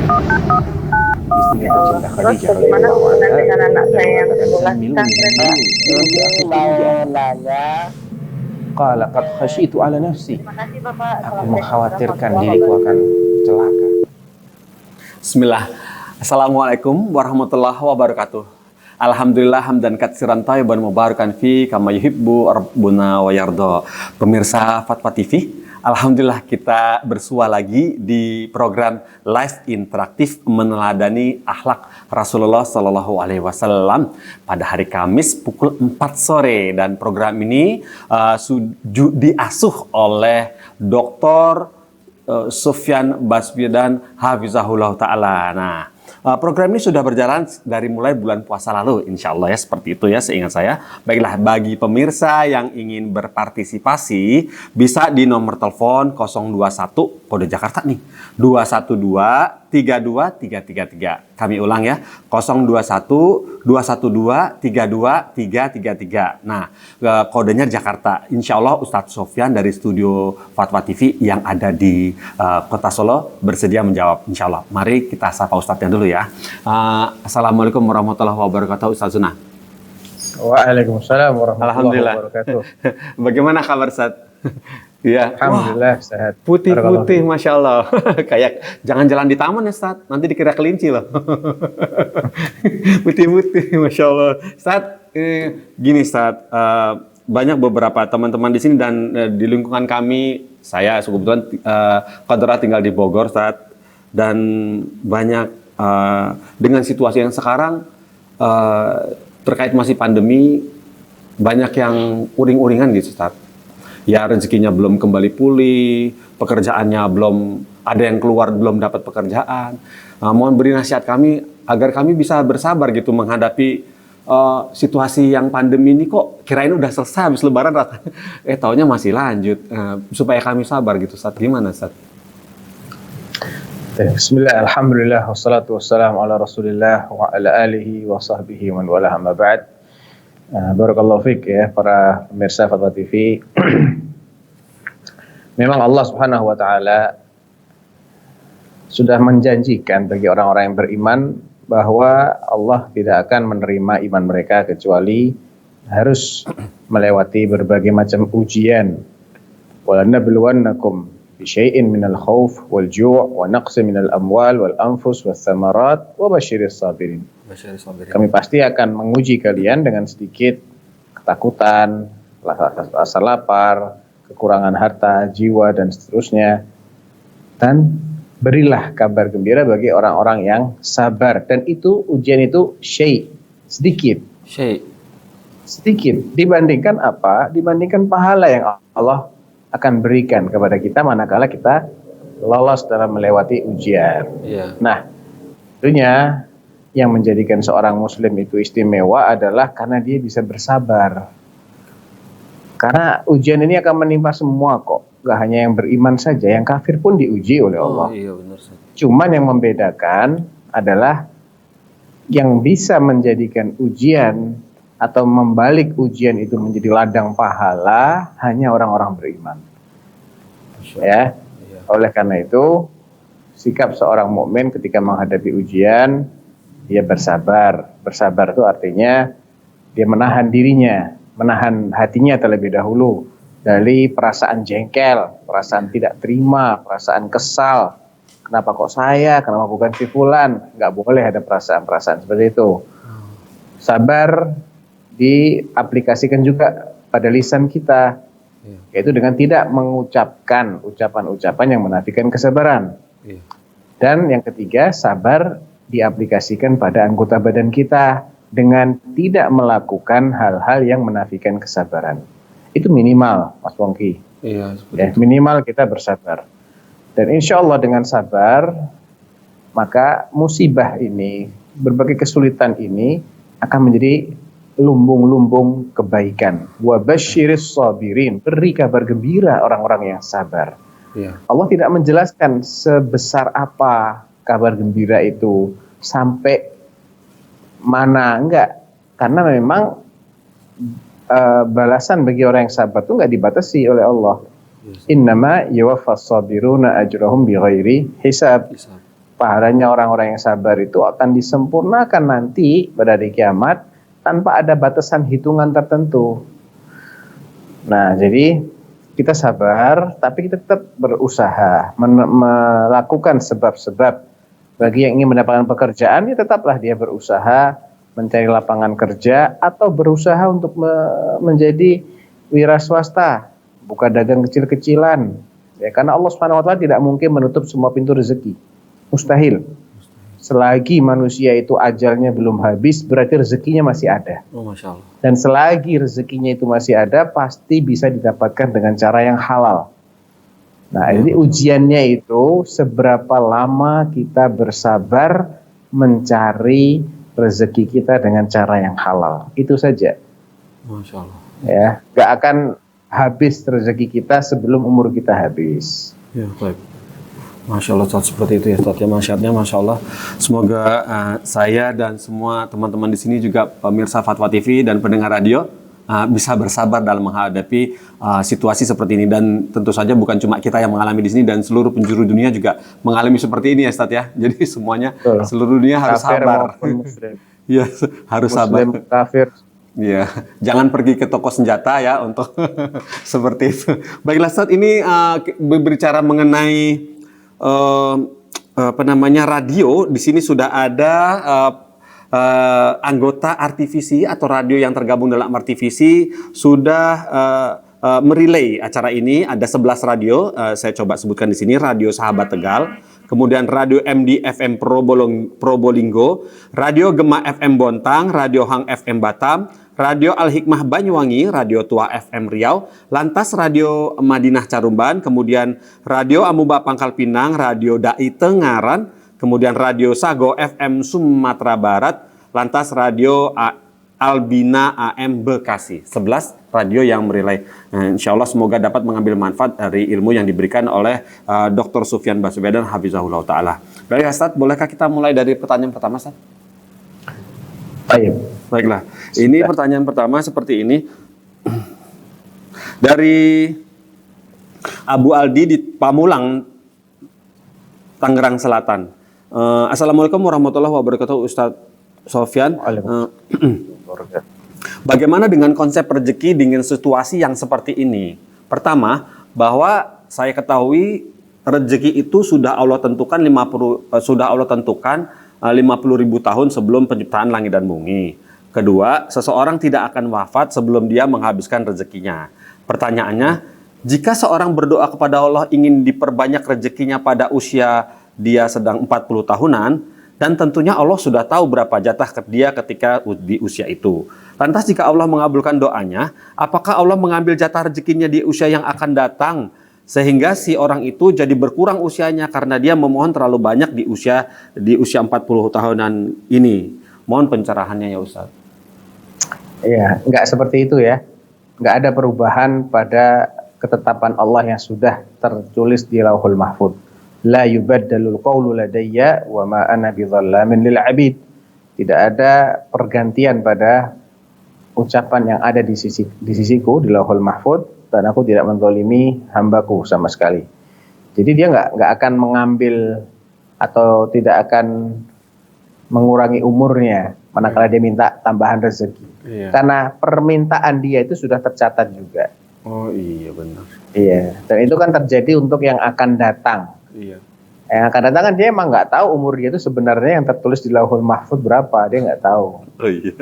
Istrinya tercinta Terus Khadijah bagaimana hubungan dengan anak saya yang mengatakan sekolah milu pesantren? Ini mau nanya. qala qad khasyitu ala nafsi. Terima kasih Bapak. Aku Assalamualaikum mengkhawatirkan warahmatullahi diriku wabarakatuh. akan celaka. Bismillah. Assalamualaikum warahmatullahi wabarakatuh. Alhamdulillah hamdan katsiran thayyiban mubarakan fi kama yuhibbu rabbuna wa yarda. Pemirsa Fatwa TV, alhamdulillah kita bersua lagi di program live interaktif meneladani akhlak Rasulullah Sallallahu Alaihi Wasallam pada hari Kamis pukul 4 sore, dan program ini diasuh oleh Dr. Sufyan Baswedan Hafizahullah Ta'ala. Nah, program ini sudah berjalan dari mulai bulan puasa lalu, insya Allah ya, seperti itu ya seingat saya. Baiklah, bagi pemirsa yang ingin berpartisipasi bisa di nomor telepon 021 kode Jakarta nih, 212-32-333. Kami ulang ya, 021-212-32333. Nah, kodenya Jakarta. Insya Allah Ustadz Sofyan dari studio Fatwa TV yang ada di Kota Solo bersedia menjawab, insya Allah. Mari kita sapa Ustadznya dulu ya. Assalamualaikum warahmatullahi wabarakatuh, Ustadz Sunnah. Waalaikumsalam warahmatullahi Alhamdulillah. wabarakatuh. Bagaimana kabar, Ustadz? Iya. Alhamdulillah sehat. Putih-putih, Masya Allah. Kayak jangan jalan di taman ya, Ustadz. Nanti dikira kelinci loh. Putih-putih, Masya Allah. Ustadz, gini Ustadz, banyak beberapa teman-teman di sini dan di lingkungan kami, saya kebetulan Qadra tinggal di Bogor, Ustadz. Dan banyak dengan situasi yang sekarang, terkait masih pandemi, banyak yang uring-uringan gitu, Ustadz. Ya, rezekinya belum kembali pulih, pekerjaannya belum, ada yang keluar belum dapat pekerjaan. Mohon beri nasihat kami agar kami bisa bersabar gitu menghadapi situasi yang pandemi ini. Kok kirain udah selesai habis lebaran, taunya masih lanjut. Supaya kami sabar gitu, Ustaz. Gimana, Ustaz? Bismillah, alhamdulillah, wassalatu wassalamu ala rasulillah wa ala alihi wa sahbihi man wala amma ba'd. Barakallahu fiik ya para pemirsa Fatwa TV. Memang Allah Subhanahu wa taala sudah menjanjikan bagi orang-orang yang beriman bahwa Allah tidak akan menerima iman mereka kecuali harus melewati berbagai macam ujian. Wa lanabluwannakum bi syai'in minal khauf wal ju' wa naqsin minal amwal wal anfus was thamarat wa basyiris sabirin. Kami pasti akan menguji kalian dengan sedikit ketakutan, rasa lapar, kekurangan harta, jiwa, dan seterusnya. Dan berilah kabar gembira bagi orang-orang yang sabar. Dan itu, ujian itu sedikit. Sedikit. Dibandingkan apa? Dibandingkan pahala yang Allah akan berikan kepada kita manakala kita lolos dalam melewati ujian. Nah, tentunya yang menjadikan seorang muslim itu istimewa adalah karena dia bisa bersabar. Karena ujian ini akan menimpa semua kok. Gak hanya yang beriman saja, yang kafir pun diuji oleh Allah. Iya, benar, Ustaz. Cuman yang membedakan adalah yang bisa menjadikan ujian atau membalik ujian itu menjadi ladang pahala hanya orang-orang beriman. Ya. Oleh karena itu, sikap seorang mukmin ketika menghadapi ujian, dia bersabar. Bersabar itu artinya dia menahan dirinya, menahan hatinya terlebih dahulu dari perasaan jengkel, perasaan tidak terima, perasaan kesal. Kenapa kok saya? Kenapa bukan si fulan? Nggak boleh ada perasaan-perasaan seperti itu. Sabar diaplikasikan juga pada lisan kita, yaitu dengan tidak mengucapkan ucapan-ucapan yang menafikan kesabaran. Dan yang ketiga, sabar diaplikasikan pada anggota badan kita dengan tidak melakukan hal-hal yang menafikan kesabaran. Itu minimal, Mas Wongki. Iya, Ya, minimal kita bersabar. Dan insya Allah dengan sabar, maka musibah ini, berbagai kesulitan ini akan menjadi lumbung-lumbung kebaikan. Wa basyiris sabirin, beri kabar gembira orang-orang yang sabar. Allah tidak menjelaskan sebesar apa kabar gembira itu, sampai mana, enggak. Karena memang balasan bagi orang yang sabar itu enggak dibatasi oleh Allah. Innama yuwaffas sabiruna ajrahum bighairi hisab. pahalanya orang-orang yang sabar itu akan disempurnakan nanti pada hari kiamat tanpa ada batasan hitungan tertentu. Nah, jadi kita sabar, tapi kita tetap berusaha melakukan sebab-sebab. Bagi yang ingin mendapatkan pekerjaan, ya tetaplah dia berusaha mencari lapangan kerja atau berusaha untuk menjadi wira swasta, buka dagang kecil-kecilan. Ya, karena Allah Subhanahu wa taala tidak mungkin menutup semua pintu rezeki. Mustahil. Selagi manusia itu ajalnya belum habis, berarti rezekinya masih ada. Oh, Masya Allah. Dan selagi rezekinya itu masih ada, pasti bisa didapatkan dengan cara yang halal. Nah, jadi ujiannya itu seberapa lama kita bersabar mencari rezeki kita dengan cara yang halal. Itu saja. Masya Allah. Ya, gak akan habis rezeki kita sebelum umur kita habis. Ya, baik. Masya Allah, Ustaz, seperti itu ya, Ustaz. Ya, masyaraatnya, Masya Allah. Semoga saya dan semua teman-teman di sini juga pemirsa Fatwa TV dan pendengar radio bisa bersabar dalam menghadapi situasi seperti ini. Dan tentu saja bukan cuma kita yang mengalami di sini, dan seluruh penjuru dunia juga mengalami seperti ini ya, Ustaz ya. Jadi semuanya, seluruh dunia harus Kafir sabar. Iya, harus sabar. Muslim, kafir. Iya, jangan pergi ke toko senjata ya untuk seperti itu. Baiklah, Ustaz, ini berbicara mengenai radio. Di sini sudah ada anggota RTVC atau radio yang tergabung dalam RTVC sudah merelay acara ini. Ada 11 radio, saya coba sebutkan di sini. Radio Sahabat Tegal, kemudian Radio MD FM Probolinggo, Radio Gema FM Bontang, Radio Hang FM Batam, Radio Al-Hikmah Banyuwangi, Radio Tua FM Riau, lantas Radio Madinah Carumban, kemudian Radio Amuba Pangkal Pinang, Radio Dai Tengaran, kemudian Radio Sago FM Sumatera Barat, lantas Radio Albina AM Bekasi. 11 radio yang merelay. Nah, insya Allah semoga dapat mengambil manfaat dari ilmu yang diberikan oleh Dr. Sufyan Baswedan Hafizahullah Ta'ala. Baik, Ustaz, bolehkah kita mulai dari pertanyaan pertama, Ustaz? Baik. Baiklah, ini pertanyaan pertama seperti ini. Dari Abu Aldi di Pamulang, Tangerang Selatan. Assalamualaikum warahmatullahi wabarakatuh, Ustadz Sofyan. Bagaimana dengan konsep rezeki dengan situasi yang seperti ini? Pertama, bahwa saya ketahui rezeki itu sudah Allah tentukan 50.000 tahun sebelum penciptaan langit dan bumi. Kedua, seseorang tidak akan wafat sebelum dia menghabiskan rezekinya. Pertanyaannya, jika seorang berdoa kepada Allah ingin diperbanyak rezekinya pada usia dia sedang 40 tahunan, dan tentunya Allah sudah tahu berapa jatah dia ketika di usia itu. Lantas jika Allah mengabulkan doanya, apakah Allah mengambil jatah rezekinya di usia yang akan datang, sehingga si orang itu jadi berkurang usianya karena dia memohon terlalu banyak di usia 40 tahunan ini? Mohon pencerahannya ya, Ustaz. Iya, nggak seperti itu ya. Nggak ada perubahan pada ketetapan Allah yang sudah tertulis di Lauhul Mahfuz. La yubaddalul qawlu ladayya wa ma ana bidzallamin lil 'abid. Tidak ada pergantian pada ucapan yang ada di sisiku di Lauhul Mahfuz, dan aku tidak menzalimi hambaku sama sekali. Jadi dia nggak akan mengambil atau tidak akan mengurangi umurnya manakala dia minta tambahan rezeki. Iya. Karena permintaan dia itu sudah tercatat juga. Oh iya, benar. Iya, dan itu kan terjadi untuk yang akan datang. Iya. Yang akan datang kan dia emang nggak tahu umur dia itu sebenarnya yang tertulis di Lauhul Mahfuz berapa, dia nggak tahu. Oh iya.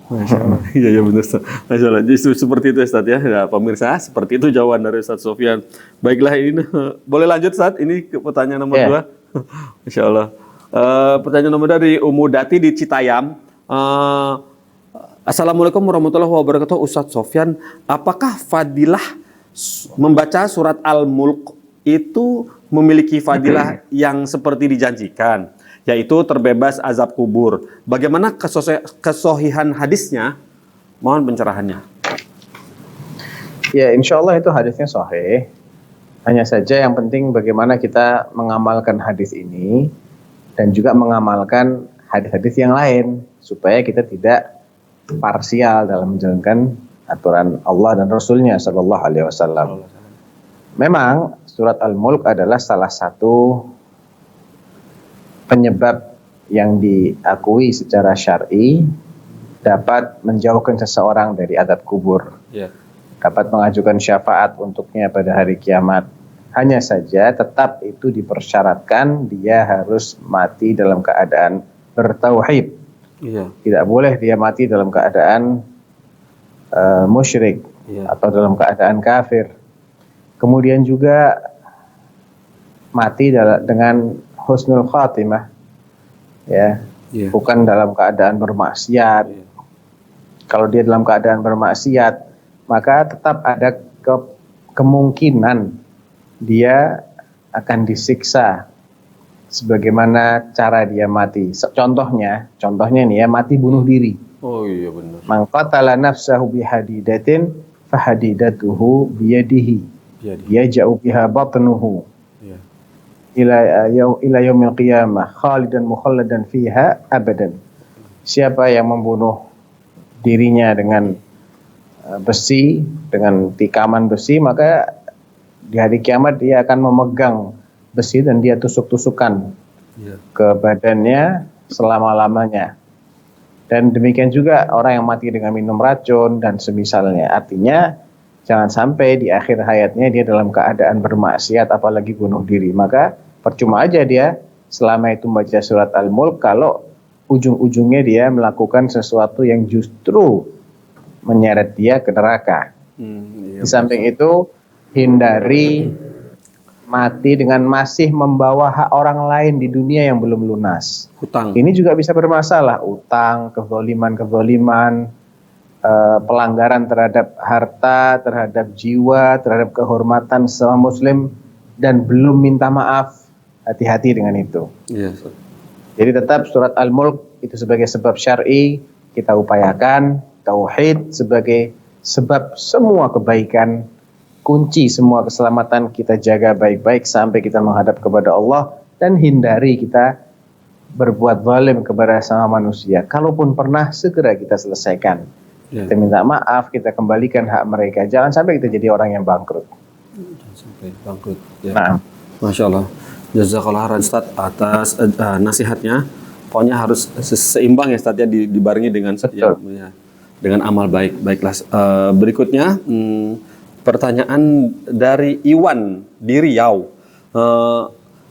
Masya Allah. Iya benar, Ustaz. Masya Allah. Jadi seperti itu, Ustaz ya. Ya, pemirsa, seperti itu jawaban dari Ustaz Sofyan. Baiklah, ini boleh lanjut, Ustaz. Ini ke pertanyaan nomor 2. Masya Allah. Pertanyaan nomor dari Umu Dati di Citayam. Assalamualaikum warahmatullahi wabarakatuh, Ustaz Sofyan. Apakah fadilah membaca surat Al-Mulk itu memiliki fadilah yang seperti dijanjikan, yaitu terbebas azab kubur? Bagaimana kesohihan hadisnya? Mohon pencerahannya. Ya, insya Allah itu hadisnya sahih. Hanya saja yang penting bagaimana kita mengamalkan hadis ini dan juga mengamalkan hadis-hadis yang lain supaya kita tidak parsial dalam menjalankan aturan Allah dan Rasulnya Shallallahu Alaihi Wasallam. Memang surat Al-Mulk adalah salah satu penyebab yang diakui secara syar'i dapat menjauhkan seseorang dari azab kubur, Ya. dapat mengajukan syafaat untuknya pada hari kiamat. Hanya saja tetap itu dipersyaratkan dia harus mati dalam keadaan bertauhid. Iya. Tidak boleh dia mati dalam keadaan musyrik Iya. atau dalam keadaan kafir. Kemudian juga mati dengan husnul khatimah, ya, Iya. bukan dalam keadaan bermaksiat. Iya. Kalau dia dalam keadaan bermaksiat, maka tetap ada kemungkinan dia akan disiksa sebagaimana cara dia mati. Contohnya nih ya, mati bunuh diri. Oh iya benar. Man qatala nafsahu bihadidatin fahadidatuhu biyadihi Jadi. yaja'u biha batnuhu Iya. ila yaumil qiyamah khalidan mukhalladan fiha abadan. Siapa yang membunuh dirinya dengan besi, dengan tikaman besi, maka di hari kiamat dia akan memegang besi dan dia tusuk-tusukan Iya. ke badannya selama-lamanya. Dan demikian juga orang yang mati dengan minum racun dan semisalnya. Artinya jangan sampai di akhir hayatnya dia dalam keadaan bermaksiat apalagi bunuh diri. Maka percuma aja dia selama itu membaca surat Al-Mulk kalau ujung-ujungnya dia melakukan sesuatu yang justru menyeret dia ke neraka. Iya. Di samping itu hindari mati dengan masih membawa hak orang lain di dunia yang belum lunas. Hutang. Ini juga bisa bermasalah, utang, kezaliman, pelanggaran terhadap harta, terhadap jiwa, terhadap kehormatan sesama muslim dan belum minta maaf. Hati-hati dengan itu. Iya. Ustaz. Jadi tetap surat Al-Mulk itu sebagai sebab syar'i kita upayakan, tauhid sebagai sebab semua kebaikan, kunci semua keselamatan kita jaga baik-baik sampai kita menghadap kepada Allah dan hindari kita berbuat zalim kepada sama manusia. Kalaupun pernah segera kita selesaikan. Iya. Kita minta maaf, kita kembalikan hak mereka. Jangan sampai kita jadi orang yang bangkrut. Jangan sampai bangkrut. Ya. Nah, Masya Allah. Jazakallah khairan Ustaz atas nasihatnya. Pokoknya harus seimbang ya Ustaz ya, dibarengi dengan Betul. dengan amal baik. Baiklah. Berikutnya pertanyaan dari Iwan di Riau.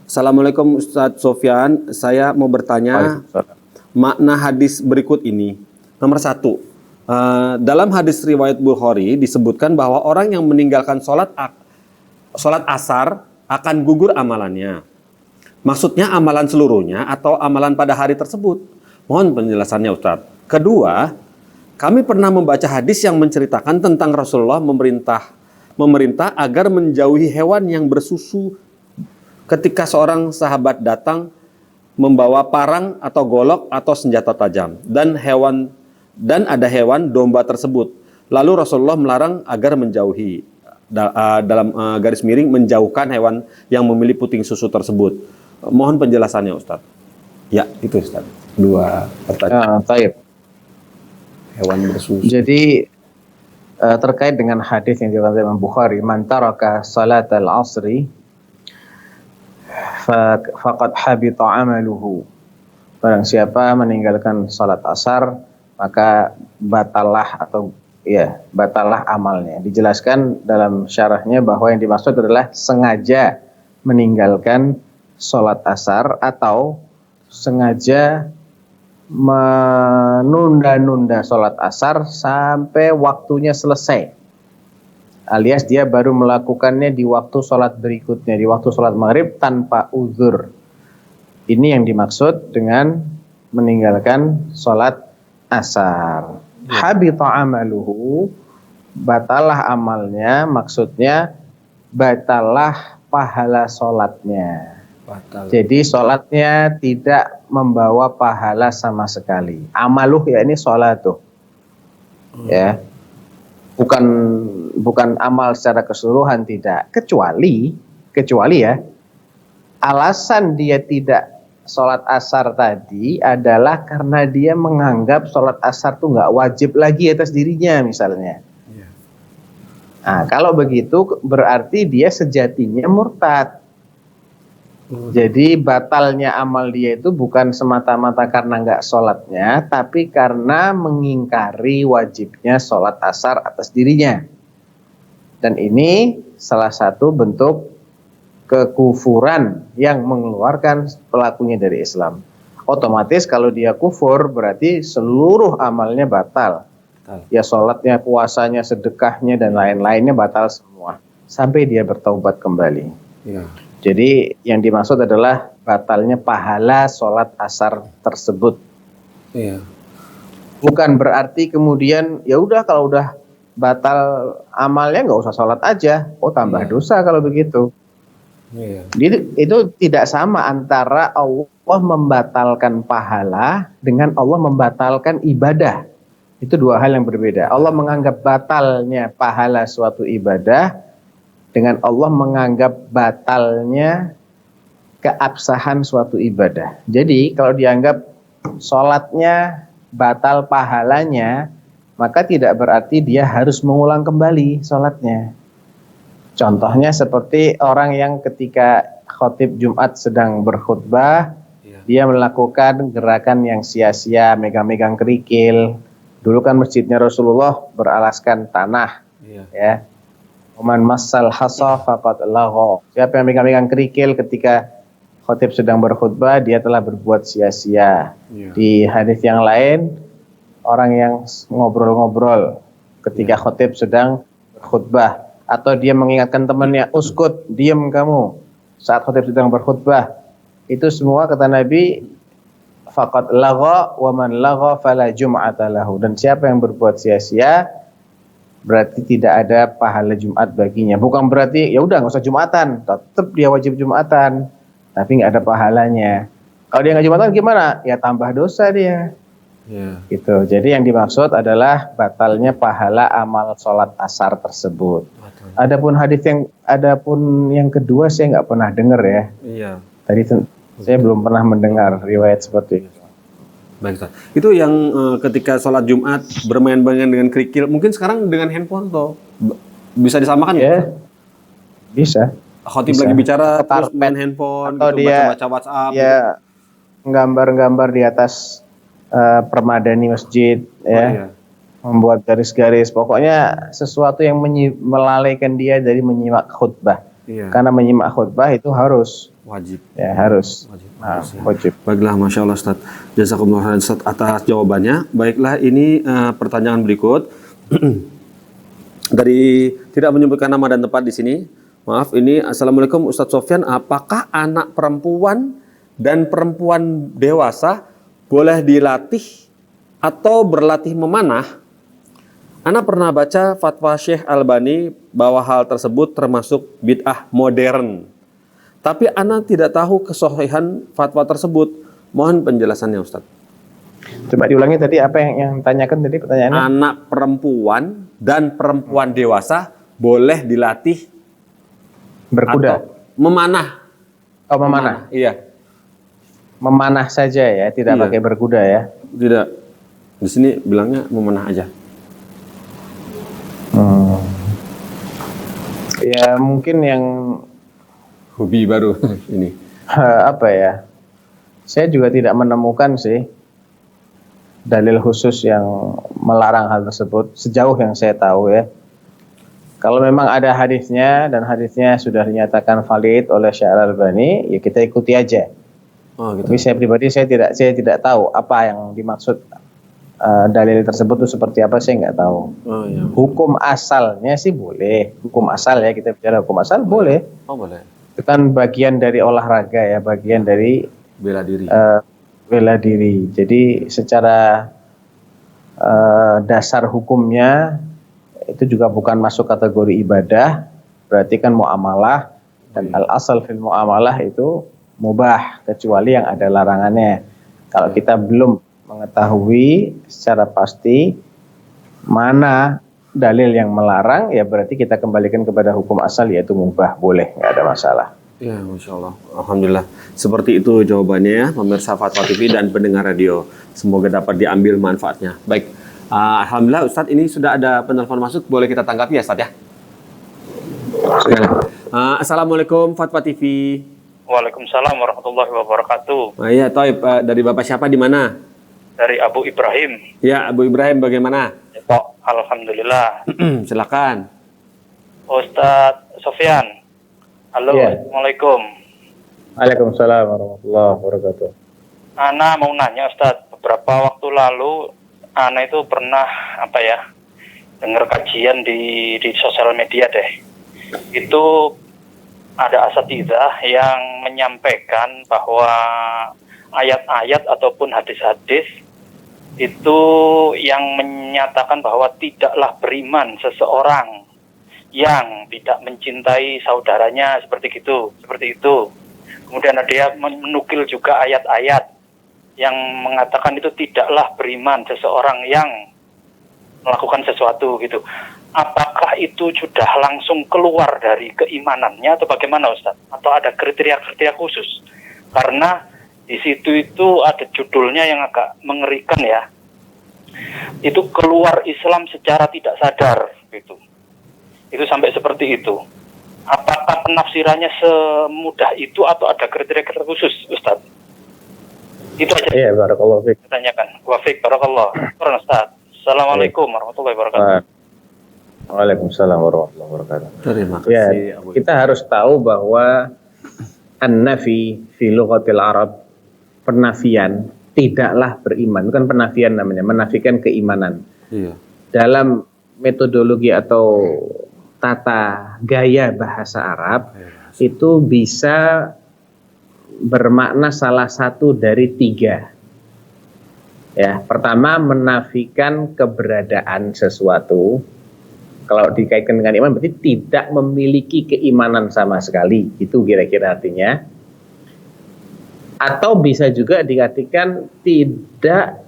Assalamualaikum Ustaz Sofyan. Saya mau bertanya makna hadis berikut ini. Nomor 1. Dalam hadis riwayat Bukhari disebutkan bahwa orang yang meninggalkan sholat asar akan gugur amalannya. Maksudnya amalan seluruhnya atau amalan pada hari tersebut? Mohon penjelasannya Ustaz. Kedua, kami pernah membaca hadis yang menceritakan tentang Rasulullah memerintah agar menjauhi hewan yang bersusu ketika seorang sahabat datang membawa parang atau golok atau senjata tajam dan ada hewan domba tersebut. Lalu Rasulullah melarang agar menjauhi dalam garis miring menjauhkan hewan yang memiliki puting susu tersebut. Mohon penjelasannya Ustaz. Ya, itu Ustaz. 2 pertanyaan. taib. Hewan bersusu. Jadi terkait dengan hadis yang diriwayatkan Imam Bukhari, man taraka salatal asri faqad habita amaluhu. Barang siapa meninggalkan salat asar, maka batallah amalnya. Dijelaskan dalam syarahnya bahwa yang dimaksud adalah sengaja meninggalkan salat asar atau sengaja menunda-nunda salat asar sampai waktunya selesai. Alias dia baru melakukannya di waktu salat berikutnya, di waktu salat maghrib tanpa uzur. Ini yang dimaksud dengan meninggalkan salat asar. Habita amaluhu, batalah amalnya, maksudnya batalah pahala salatnya. Batal. Jadi sholatnya tidak membawa pahala sama sekali. Amaluh ya ini sholat tuh, ya, bukan amal secara keseluruhan, tidak. Kecuali ya, alasan dia tidak sholat asar tadi adalah karena dia menganggap sholat asar tuh nggak wajib lagi atas dirinya misalnya. Iya. Nah, kalau begitu berarti dia sejatinya murtad. Jadi batalnya amal dia itu bukan semata-mata karena nggak sholatnya, tapi karena mengingkari wajibnya sholat asar atas dirinya. Dan ini salah satu bentuk kekufuran yang mengeluarkan pelakunya dari Islam. Otomatis kalau dia kufur berarti seluruh amalnya batal. Ya sholatnya, puasanya, sedekahnya dan lain-lainnya batal semua sampai dia bertaubat kembali. Iya. Jadi yang dimaksud adalah batalnya pahala sholat asar tersebut. Iya. Bukan berarti kemudian ya udah kalau udah batal amalnya nggak usah sholat aja. Oh tambah dosa kalau begitu. Iya. Jadi itu tidak sama antara Allah membatalkan pahala dengan Allah membatalkan ibadah. Itu dua hal yang berbeda. Allah menganggap batalnya pahala suatu ibadah dengan Allah menganggap batalnya keabsahan suatu ibadah. Jadi kalau dianggap sholatnya batal pahalanya, maka tidak berarti dia harus mengulang kembali sholatnya. Contohnya seperti orang yang ketika khotib Jumat sedang berkhutbah, dia melakukan gerakan yang sia-sia, megang-megang kerikil. Dulu kan masjidnya Rasulullah beralaskan tanah, ya. Man massal hasa faqad lagha. Siapa yang megang-megang kerikil ketika khotib sedang berkhutbah, dia telah berbuat sia-sia. Di hadis yang lain, orang yang ngobrol-ngobrol ketika khotib sedang berkhutbah, atau dia mengingatkan temannya, uskut, diam kamu saat khotib sedang berkhutbah. Itu semua kata Nabi, faqad lagha wa man lagha fala jum'ata lahu. Dan siapa yang berbuat sia-sia berarti tidak ada pahala Jumat baginya. Bukan berarti ya udah nggak usah Jumatan, tetap dia wajib Jumatan, tapi nggak ada pahalanya. Kalau dia nggak Jumatan gimana? Ya tambah dosa dia. Gitu. Jadi yang dimaksud adalah batalnya pahala amal sholat asar tersebut. Adapun yang kedua saya nggak pernah dengar ya. Iya. Tadi saya belum pernah mendengar riwayat seperti itu. Baik, Ustaz. Itu yang ketika sholat Jumat bermain-main dengan kerikil, mungkin sekarang dengan handphone toh bisa disamakan ya? Bisa. Khotib lagi bicara terus main handphone, atau gitu, dia baca WhatsApp. Ya, gambar-gambar di atas permadani masjid, ya, membuat garis-garis. Pokoknya sesuatu yang melalaikan dia dari menyimak khutbah. Karena menyimak khutbah itu harus wajib. Ya harus. Wajib. Baiklah, Masya Allah Ustaz. Jazakumullah khairan Ustaz atas jawabannya. Baiklah, ini pertanyaan berikut. Dari tidak menyebutkan nama dan tempat di sini. Maaf, ini Assalamualaikum Ustaz Sofyan. Apakah anak perempuan dan perempuan dewasa boleh dilatih atau berlatih memanah? Ana pernah baca fatwa Syekh Albani bahwa hal tersebut termasuk bid'ah modern. Tapi Ana tidak tahu kesohihan fatwa tersebut. Mohon penjelasannya Ustaz. Coba diulangi tadi apa yang tanyakan tadi pertanyaannya? Anak perempuan dan perempuan dewasa boleh dilatih berkuda? Atau memanah. Oh, memanah. Iya. Memanah saja ya, tidak pakai berkuda ya? Tidak. Di sini bilangnya memanah aja. Ya mungkin yang hobi baru ini. Apa ya? Saya juga tidak menemukan sih dalil khusus yang melarang hal tersebut sejauh yang saya tahu ya. Kalau memang ada hadisnya dan hadisnya sudah dinyatakan valid oleh Syekh Al-Albani, ya kita ikuti aja. Oh, gitu. Tapi saya pribadi saya tidak tahu apa yang dimaksud dalil tersebut itu seperti apa, saya nggak tahu. Oh, iya. Hukum asalnya sih boleh, hukum asal ya, kita bicara hukum asal boleh. Oh, boleh. Itu kan bagian dari olahraga ya, bagian dari Bela diri. Bela diri. Jadi secara dasar hukumnya itu juga bukan masuk kategori ibadah, berarti kan muamalah, dan al-asal fil muamalah itu mubah kecuali yang ada larangannya. Kalau kita belum mengetahui secara pasti mana dalil yang melarang, ya berarti kita kembalikan kepada hukum asal yaitu mubah, boleh, nggak ada masalah. Ya, Masya Allah. Alhamdulillah. Seperti itu jawabannya ya, pemirsa Fatwa TV dan pendengar radio. Semoga dapat diambil manfaatnya. Baik, Alhamdulillah Ustadz, ini sudah ada penelpon masuk, boleh kita tanggapi ya Ustadz ya? Assalamualaikum Fatwa TV. Waalaikumsalam warahmatullahi wabarakatuh. Oh, iya, Toib, dari Bapak siapa di mana? Dari Abu Ibrahim. Ya, Abu Ibrahim bagaimana? Depok. Alhamdulillah. Silakan. Ustadz Sofyan. Halo, Iya. Assalamualaikum. Waalaikumsalam warahmatullahi wabarakatuh. Ana mau nanya Ustadz, beberapa waktu lalu Ana itu pernah dengar kajian di sosial media deh. Itu ada asatidzah yang menyampaikan bahwa ayat-ayat ataupun hadis-hadis itu yang menyatakan bahwa tidaklah beriman seseorang yang tidak mencintai saudaranya seperti itu. Kemudian dia menukil juga ayat-ayat yang mengatakan itu tidaklah beriman seseorang yang melakukan sesuatu gitu. Apakah itu sudah langsung keluar dari keimanannya atau bagaimana Ustaz? Atau ada kriteria-kriteria khusus? Karena di situ itu ada judulnya yang agak mengerikan ya. Itu keluar Islam secara tidak sadar gitu. Itu sampai seperti itu. Apakah penafsirannya semudah itu atau ada kriteria-kriteria khusus Ustaz? Itu aja Iya, barakallahu fiik. saya tanyakan. Wa fiik barakallah. Syukran Ustaz. Assalamualaikum warahmatullahi wabarakatuh. Waalaikumsalam warahmatullahi wabarakatuh. Terima Ya, kasih, Abu kita harus tahu bahwa an-nafi fi lughatil Arab, penafian, tidaklah beriman. Bukan penafian namanya, menafikan keimanan. Iya. Dalam metodologi atau tata gaya bahasa Arab, itu bisa bermakna salah satu dari tiga. Ya, pertama menafikan keberadaan sesuatu. Kalau dikaitkan dengan iman berarti tidak memiliki keimanan sama sekali. Itu kira-kira artinya. Atau bisa juga diartikan tidak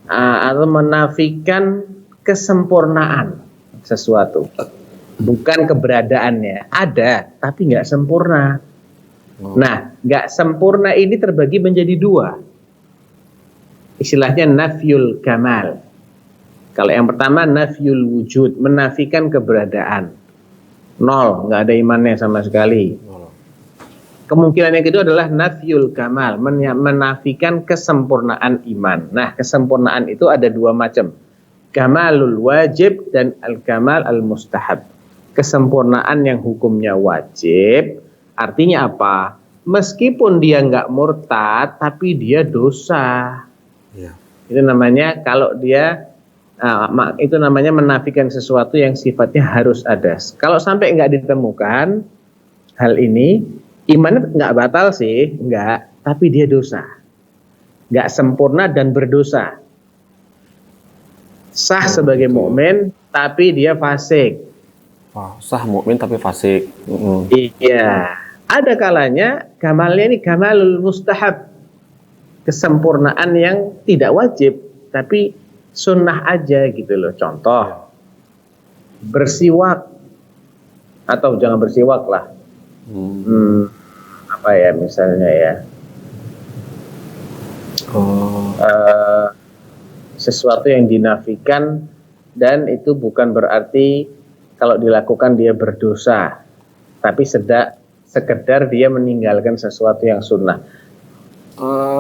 atau menafikan kesempurnaan sesuatu. Bukan keberadaannya. Ada, tapi nggak sempurna. Nah, nggak sempurna ini terbagi menjadi dua. Istilahnya nafyul kamal. Kalau yang pertama nafyul wujud, menafikan keberadaan. Nol, nggak ada imannya sama sekali. Kemungkinan yang kedua adalah nafyul kamal, menafikan kesempurnaan iman. Nah, kesempurnaan itu ada dua macam. Kamalul wajib dan al-kamal al-mustahab. Kesempurnaan yang hukumnya wajib, artinya apa? Meskipun dia nggak murtad, tapi dia dosa. Iya. Itu namanya kalau dia itu namanya menafikan sesuatu yang sifatnya harus ada. Kalau sampai nggak ditemukan hal ini, imannya nggak batal sih, nggak, tapi dia dosa, nggak sempurna dan berdosa. Sah sebagai mukmin, tapi dia fasik. Sah mukmin tapi fasik. Iya, ada kalanya kamalnya ini kamalul mustahab, kesempurnaan yang tidak wajib, tapi sunnah aja gitu loh. Contoh, bersiwak atau jangan bersiwak lah. Apa ya misalnya ya? Sesuatu yang dinafikan dan itu bukan berarti kalau dilakukan dia berdosa, tapi sekedar dia meninggalkan sesuatu yang sunnah.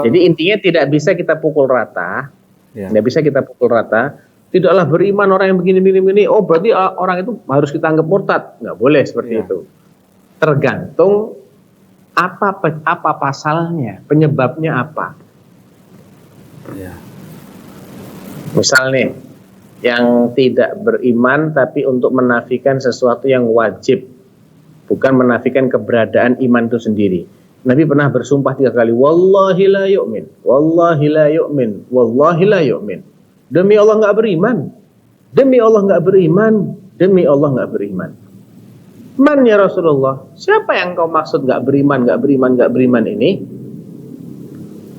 Jadi intinya tidak bisa kita pukul rata. Tidak bisa kita pukul rata. Tidaklah beriman orang yang begini-begini. Oh, berarti orang itu harus kita anggap murtad. Nggak boleh seperti itu. Tergantung apa pasalnya, penyebabnya apa. Misal nih, yang tidak beriman tapi untuk menafikan sesuatu yang wajib, bukan menafikan keberadaan iman itu sendiri. Nabi pernah bersumpah 3 kali, wallahi la yu'min, wallahi la yu'min, wallahi la yu'min. Demi Allah nggak beriman, demi Allah nggak beriman, demi Allah nggak beriman. Man ya Rasulullah, siapa yang kau maksud nggak beriman, nggak beriman, nggak beriman ini?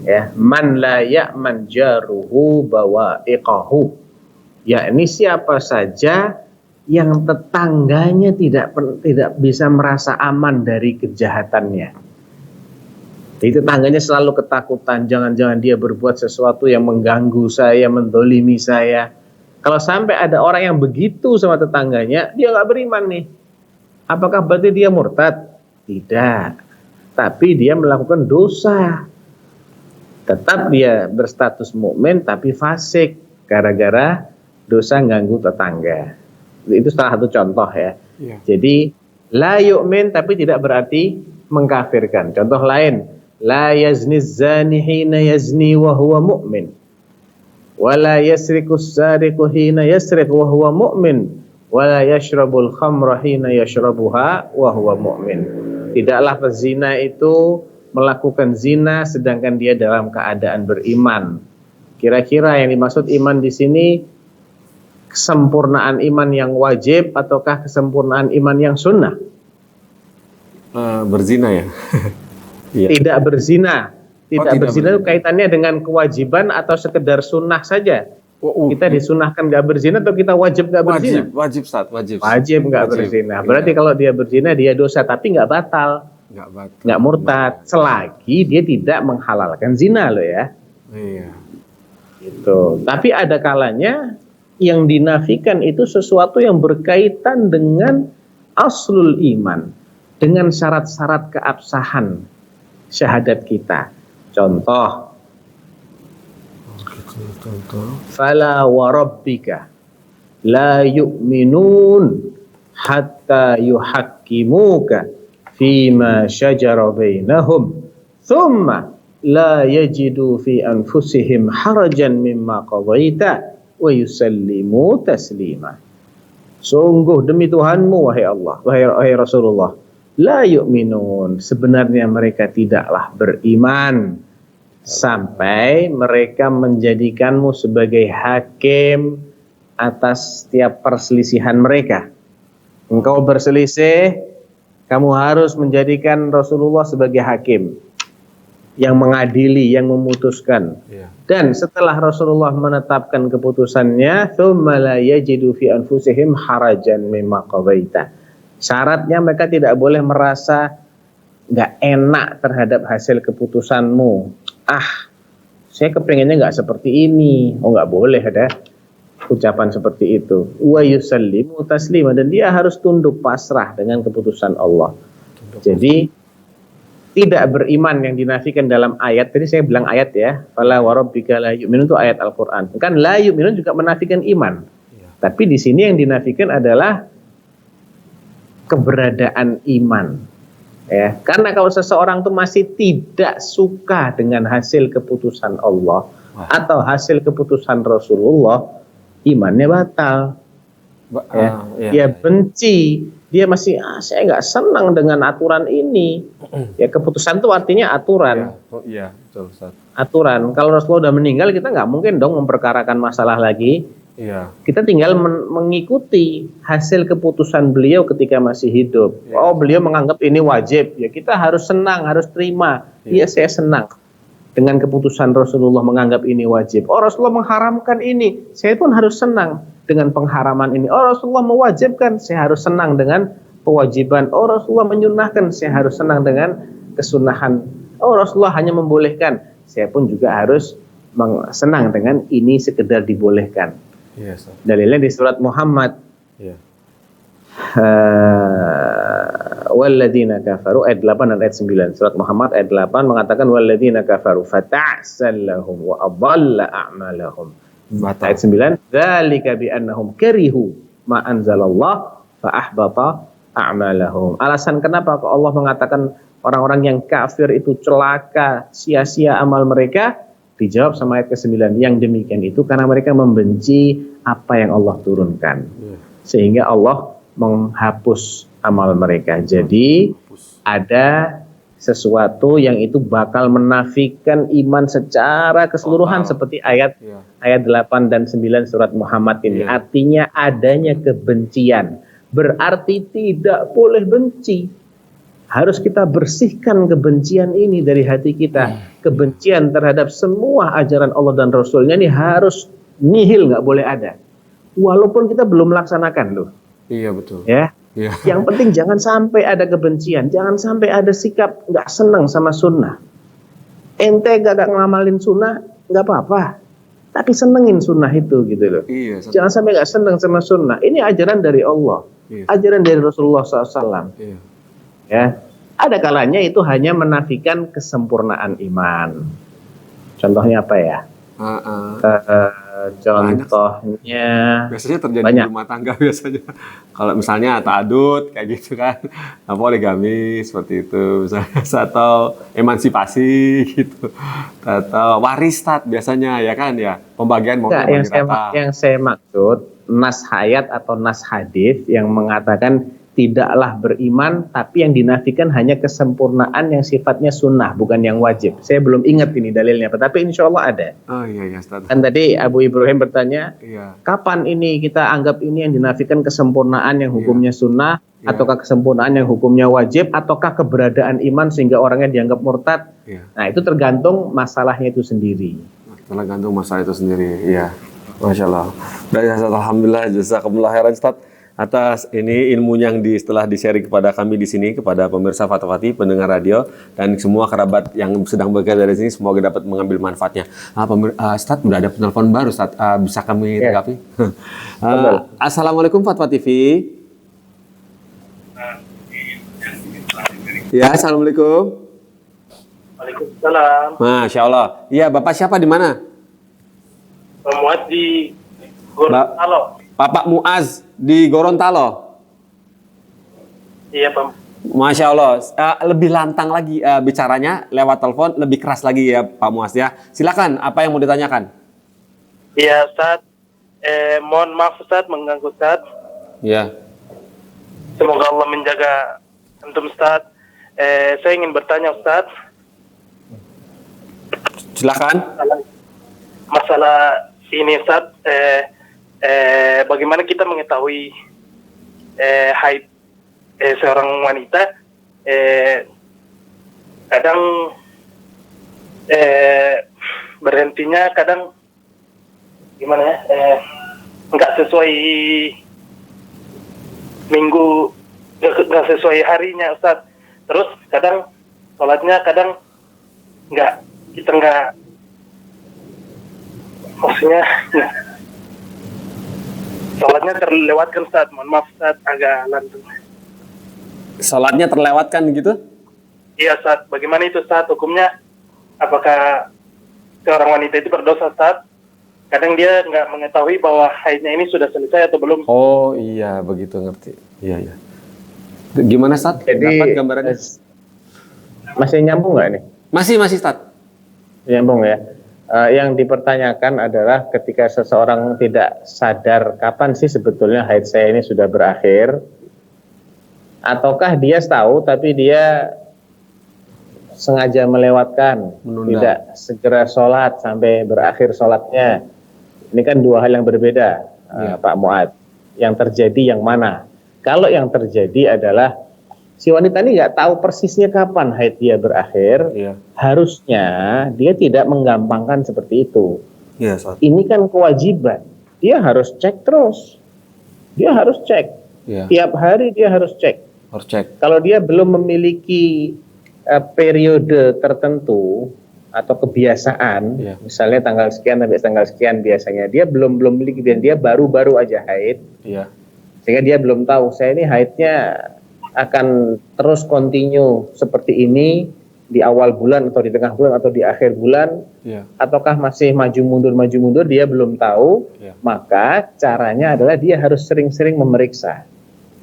Ya, man la ya'man jaruhu bawa'iqahu. Ya, ini siapa saja yang tetangganya tidak bisa merasa aman dari kejahatannya. Jadi tetangganya selalu ketakutan, jangan-jangan dia berbuat sesuatu yang mengganggu saya, mendolimi saya. Kalau sampai ada orang yang begitu sama tetangganya, dia nggak beriman nih. Apakah berarti dia murtad? Tidak. tapi dia melakukan dosa. Tetap dia berstatus mukmin tapi fasik gara-gara dosa ganggu tetangga. Itu salah satu contoh ya. Iya. Jadi la yu'min tapi tidak berarti mengkafirkan. Contoh lain, la yazni zani hina yazni wa huwa mu'min. Wa la yasriku sariqu hina yasriq wa huwa mu'min. Wa la yashrabul khamra hina yashrabuha wa huwa mu'min. Tidaklah pezina itu melakukan zina sedangkan dia dalam keadaan beriman. Kira-kira yang dimaksud iman di sini kesempurnaan iman yang wajib ataukah kesempurnaan iman yang sunnah? Berzina ya. Iya. Tidak berzina. Tidak tidak berzina itu kaitannya dengan kewajiban atau sekedar sunnah saja. Kita disunahkan nggak berzina atau kita wajib nggak berzina? Wajib Ustaz, wajib. Wajib nggak berzina. Berarti Iya. kalau dia berzina dia dosa tapi nggak batal, Nggak batal. nggak murtad, selagi dia tidak menghalalkan zina loh ya. Iya. Gitu. Tapi ada kalanya yang dinafikan itu sesuatu yang berkaitan dengan aslul iman, dengan syarat-syarat keabsahan syahadat kita. Contoh, fala wa rabbika la yu'minun hatta yuhakkimuka fima syajara bainahum thumma la yajidu fi anfusihim harajan mimma qadaita wa yusallimu taslima. Sungguh demi Tuhanmu wahai Allah, wahai Rasulullah, la yu'minun, sebenarnya mereka tidaklah beriman sampai mereka menjadikanmu sebagai hakim atas setiap perselisihan mereka. Engkau berselisih, kamu harus menjadikan Rasulullah sebagai hakim yang mengadili, yang memutuskan. Iya. Dan setelah Rasulullah menetapkan keputusannya, tsumma la yajidu fi anfusihim harajan mimma qadaita. Syaratnya mereka tidak boleh merasa nggak enak terhadap hasil keputusanmu. Saya kepengennya nggak seperti ini. Oh, nggak boleh ada ucapan seperti itu. Wa yusallimu taslima, dan dia harus tunduk pasrah dengan keputusan Allah. Jadi tidak beriman yang dinafikan dalam ayat, tadi saya bilang ayat ya, fala wa rabbika la yu'minun, itu ayat Al-Qur'an. Kan la yu'minun juga menafikan iman. Tapi di sini yang dinafikan adalah keberadaan iman. Ya, karena kalau seseorang itu masih tidak suka dengan hasil keputusan Allah atau hasil keputusan Rasulullah, imannya batal. Dia benci, dia masih saya nggak senang dengan aturan ini. Ya, keputusan itu artinya aturan. Iya, betul Ustaz. Aturan. Kalau Rasulullah udah meninggal, kita nggak mungkin dong memperkarakan masalah lagi. Iya. Kita tinggal mengikuti hasil keputusan beliau ketika masih hidup. Ya. Oh, beliau menganggap ini wajib. Ya, kita harus senang, harus terima. Iya, saya senang dengan keputusan Rasulullah menganggap ini wajib. Oh, Rasulullah mengharamkan ini, saya pun harus senang dengan pengharaman ini. Oh, Rasulullah mewajibkan, saya harus senang dengan kewajiban. Oh, Rasulullah menyunahkan, saya harus senang dengan kesunahan. Oh, Rasulullah hanya membolehkan, saya pun juga harus senang dengan ini sekedar dibolehkan. Iya, Ustaz. Dalilnya di surat Muhammad. Iya. Walladzina kafaru ayat 8 dan ayat 9. Surat Muhammad ayat 8 mengatakan walladzina kafaru fata'sal lahum wa adalla a'malahum. Ayat 9, dzalika bi annahum karihu ma anzalallah fa ahbata a'malahum. Alasan kenapa Allah mengatakan orang-orang yang kafir itu celaka, sia-sia amal mereka? Dijawab sama ayat ke-9, yang demikian itu karena mereka membenci apa yang Allah turunkan. Sehingga Allah menghapus amal mereka. Jadi ada sesuatu yang itu bakal menafikan iman secara keseluruhan seperti ayat 8 dan 9 surat Muhammad ini. Artinya adanya kebencian. Berarti tidak boleh benci. Harus kita bersihkan kebencian ini dari hati kita. Kebencian terhadap semua ajaran Allah dan Rasulnya ini harus nihil, nggak boleh ada. Walaupun kita belum melaksanakan loh. Iya, betul. Ya. Iya. Yang penting jangan sampai ada kebencian, jangan sampai ada sikap nggak senang sama sunnah. Ente gak ngamalin sunnah, nggak apa-apa. Tapi senengin sunnah itu gitu loh. Iya, Jangan sampai nggak senang sama sunnah. Ini ajaran dari Allah, Iya. ajaran dari Rasulullah SAW. Iya. Ya, Ada kalanya itu hanya menafikan kesempurnaan iman. Contohnya apa ya? Contohnya Biasanya terjadi banyak. di rumah tangga biasanya. Kalau misalnya ta'adud kayak gitu kan, poligami seperti itu misalnya, atau emansipasi gitu, atau waris biasanya ya kan ya, pembagian mau Enggak, yang saya maksud nas hayat atau nas hadis yang mengatakan tidaklah beriman, tapi yang dinafikan hanya kesempurnaan yang sifatnya sunnah, bukan yang wajib. Saya belum ingat ini dalilnya, tapi insya Allah ada. Oh iya Ustaz. Kan tadi Abu Ibrahim bertanya, Iya. kapan ini kita anggap ini yang dinafikan kesempurnaan yang hukumnya sunnah, Iya. ataukah kesempurnaan yang hukumnya wajib, ataukah keberadaan iman sehingga orangnya dianggap murtad? Iya. Nah, itu tergantung masalahnya itu sendiri. Tergantung masalah itu sendiri. Iya. Masya Allah. Dan alhamdulillah jazakumullah khairan Ustaz atas ini ilmu yang setelah di-sharing kepada kami di sini, kepada pemirsa Fatwati, pendengar radio, dan semua kerabat yang sedang bekerja dari sini, semoga dapat mengambil manfaatnya. Ustaz, udah ada penelpon baru, Ustaz. Bisa kami tanggapi? Assalamualaikum Fatwa TV. Ya, assalamualaikum. Waalaikumsalam. Masya Allah. Iya, Bapak siapa di mana? Muat di Gorontalo. Bapak Muaz di Gorontalo. Iya, Pak. Masya Allah. Lebih lantang lagi bicaranya lewat telepon, lebih keras lagi ya Pak Muaz ya. Silakan, apa yang mau ditanyakan? Iya, Ustaz. Mohon maaf Ustaz, mengganggu Ustaz. Ya. Semoga Allah menjaga antum Ustaz. Saya ingin bertanya Ustaz. Silakan. Masalah ini Ustaz. Bagaimana kita mengetahui haid seorang wanita? Kadang berhentinya, kadang gimana ya? Nggak sesuai minggu, nggak sesuai harinya Ustaz. Terus kadang sholatnya kadang kita nggak, maksudnya sholatnya terlewatkan Ustaz. Mohon maaf Ustaz, agak lantung. Sholatnya terlewatkan gitu? Iya Ustaz, bagaimana itu Ustaz hukumnya? Apakah seorang wanita itu berdosa Ustaz? Kadang dia nggak mengetahui bahwa haidnya ini sudah selesai atau belum. Oh iya, begitu ngerti. Iya, iya. Gimana Ustaz? Jadi Dapat gambarannya? masih nyambung nggak nih? Masih Ustaz. Nyambung ya. Yang dipertanyakan adalah ketika seseorang tidak sadar kapan sih sebetulnya haid saya ini sudah berakhir, ataukah dia tahu tapi dia sengaja melewatkan, Menunda. tidak segera sholat sampai berakhir sholatnya. Ini kan dua hal yang berbeda, Pak Muad. Yang terjadi yang mana? Kalau yang terjadi adalah si wanita ini nggak tahu persisnya kapan haid dia berakhir, Iya. harusnya dia tidak menggampangkan seperti itu. Iya, Ustaz. Ini kan kewajiban. Dia harus cek terus. Dia harus cek. Iya. Tiap hari dia harus cek. Harus cek. Kalau dia belum memiliki periode tertentu atau kebiasaan, Iya. misalnya tanggal sekian sampai tanggal sekian biasanya, dia belum memiliki, dan dia baru-baru aja haid, Iya. sehingga dia belum tahu saya ini haidnya akan terus continue seperti ini di awal bulan atau di tengah bulan atau di akhir bulan, Iya. ataukah masih maju mundur, dia belum tahu. Iya. Maka caranya adalah dia harus sering-sering memeriksa.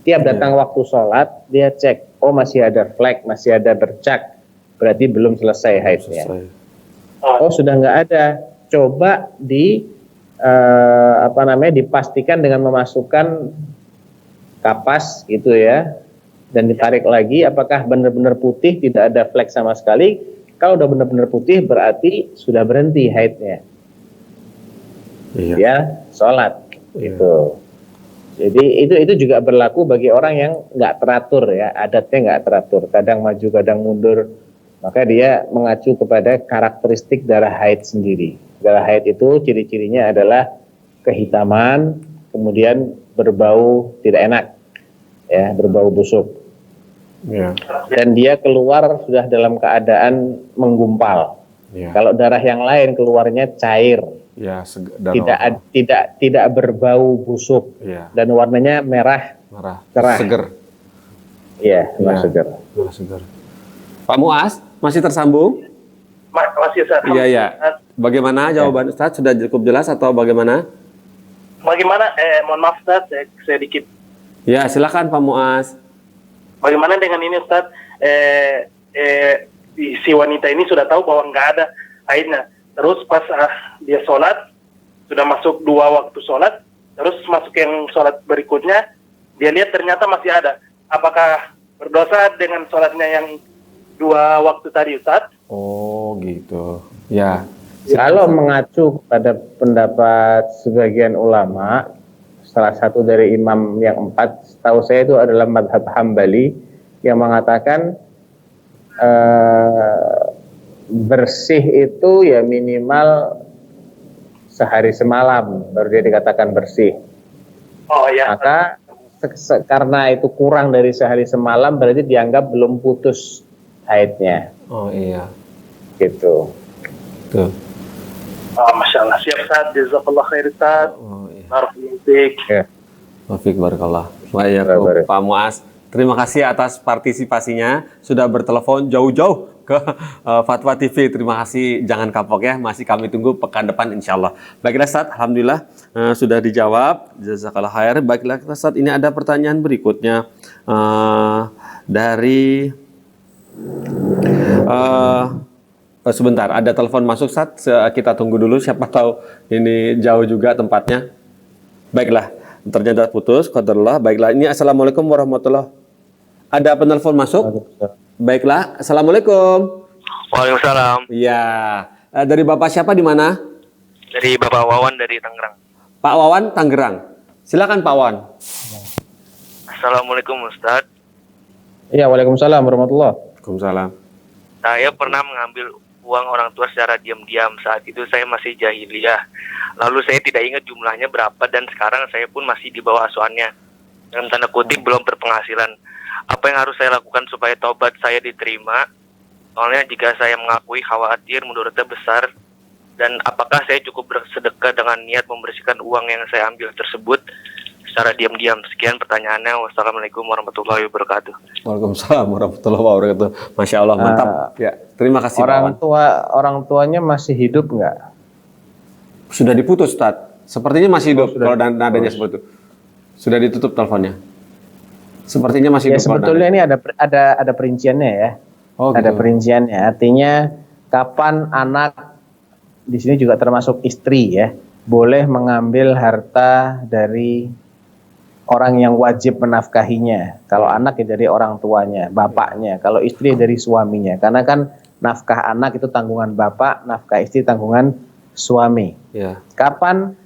Tiap datang waktu sholat, dia cek, oh masih ada flek, masih ada bercak, berarti belum selesai haidnya. Selesai. Oh sudah nggak ada, coba dipastikan dengan memasukkan kapas gitu ya, dan ditarik lagi, apakah benar-benar putih, tidak ada flek sama sekali. Kalau udah benar-benar putih berarti sudah berhenti haidnya. Iya. Ya, sholat gitu. Jadi itu juga berlaku bagi orang yang nggak teratur ya, adatnya nggak teratur, kadang maju kadang mundur, maka dia mengacu kepada karakteristik darah haid sendiri. Darah haid itu ciri-cirinya adalah kehitaman, kemudian berbau tidak enak, ya, berbau busuk. Iya. Dan dia keluar sudah dalam keadaan menggumpal. Iya. Kalau darah yang lain keluarnya cair, Iya, tidak berbau busuk, Iya. dan warnanya merah Merah. cerah. Seger. Iya, Iya. segar. Merah seger. Pak Muas, masih tersambung? Masih Ustaz. Iya, iya. Bagaimana jawaban Ustaz? Sudah cukup jelas atau bagaimana? Bagaimana? Mohon maaf Ustaz, saya dikit. Ya, silakan Pak Muas. Bagaimana dengan ini Ustaz? Si wanita ini sudah tahu bahwa nggak ada haidnya. Terus pas dia sholat, sudah masuk 2 waktu sholat, terus masuk yang sholat berikutnya, dia lihat ternyata masih ada. Apakah berdosa dengan sholatnya yang 2 waktu tadi Ustaz? Oh, gitu. Ya. Kalau mengacu pada pendapat sebagian ulama, salah satu dari imam yang 4, setahu saya itu adalah madhab Hambali, yang mengatakan bersih itu ya minimal sehari semalam baru dia dikatakan bersih. Oh ya. Maka karena itu kurang dari sehari semalam berarti dianggap belum putus haidnya. Oh iya. Gitu. Tuh. Masya Allah. Siap Ustaz. Jazakallah khair Ustaz. Oh iya. Barakallahu fiik. Ya. Taufik barakallah. Baik, Baik. Pak Muas. Terima kasih atas partisipasinya, sudah bertelepon jauh-jauh ke Fatwa TV. Terima kasih, jangan kapok ya, masih kami tunggu pekan depan insya Allah. Baiklah Ustaz, alhamdulillah sudah dijawab. Jazakallah khair. Baiklah Ustaz, ini ada pertanyaan berikutnya dari sebentar, ada telepon masuk Ustaz. Kita tunggu dulu, siapa tahu ini jauh juga tempatnya. Baiklah, ternyata putus, qadarullah. Baiklah, ini assalamualaikum warahmatullahi wabarakatuh. Ada penelpon masuk? Baiklah, assalamualaikum. Waalaikumsalam. Iya, dari Bapak siapa di mana? Dari Bapak Wawan dari Tangerang. Pak Wawan, Tangerang. Silakan Pak Wawan. Assalamualaikum Ustadz. Iya, waalaikumsalam warahmatullahi. Waalaikumsalam. Saya pernah mengambil uang orang tua secara diam-diam. Saat itu saya masih jahiliyah. Lalu saya tidak ingat jumlahnya berapa dan sekarang saya pun masih di bawah asuhannya. Dalam tanda kutip belum berpenghasilan. Apa yang harus saya lakukan supaya taubat saya diterima? Soalnya jika saya mengakui khawatir mudaratnya besar. Dan apakah saya cukup bersedekah dengan niat membersihkan uang yang saya ambil tersebut secara diam-diam? Sekian pertanyaannya. Wassalamualaikum warahmatullahi wabarakatuh. Waalaikumsalam warahmatullahi wabarakatuh. Masya Allah, mantap. Ya, terima kasih Pak Wawan. Orang tuanya masih hidup nggak? Sudah diputus Ustaz. Sepertinya masih hidup sudah kalau nadanya seperti itu. Sudah ditutup teleponnya. Sepertinya masih Ya hidup. sebetulnya ini ada perinciannya ya. Oh, ada gitu. perinciannya. Artinya kapan anak di sini juga termasuk istri ya, boleh mengambil harta dari orang yang wajib menafkahinya. Kalau anak ya dari orang tuanya, bapaknya. Kalau istri dari suaminya. Karena kan nafkah anak itu tanggungan bapak, nafkah istri tanggungan suami. Ya. Kapan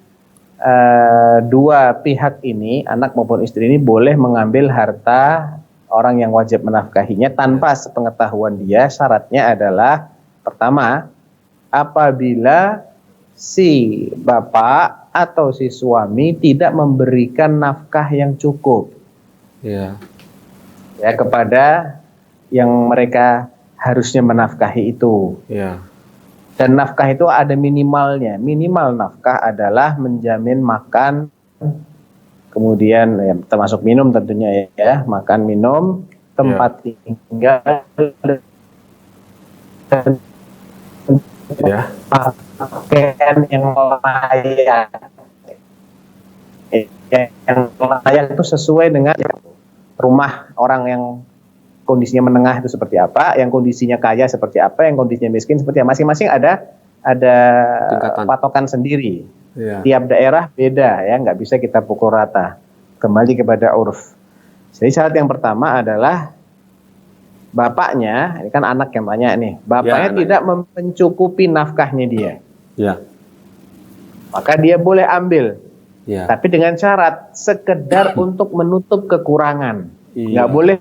dua pihak ini, anak maupun istri ini boleh mengambil harta orang yang wajib menafkahinya tanpa sepengetahuan dia? Syaratnya adalah pertama, apabila si bapak atau si suami tidak memberikan nafkah yang cukup Ya. ya kepada yang mereka harusnya menafkahi itu. Ya. Dan nafkah itu ada minimalnya. Minimal nafkah adalah menjamin makan, kemudian ya, termasuk minum tentunya ya, makan minum, tempat tinggal, Ya. pakaian yang layak. Yang layak itu sesuai dengan rumah orang yang kondisinya menengah itu seperti apa, yang kondisinya kaya seperti apa, yang kondisinya miskin seperti apa. Masing-masing ada Tingkatan. patokan sendiri. Ya. Tiap daerah beda ya, nggak bisa kita pukul rata. Kembali kepada urf. Jadi syarat yang pertama adalah bapaknya, ini kan anak yang tanya nih, bapaknya anak. tidak mencukupi nafkahnya dia, Ya. maka dia boleh ambil, Ya. tapi dengan syarat sekedar untuk menutup kekurangan, Iya. nggak boleh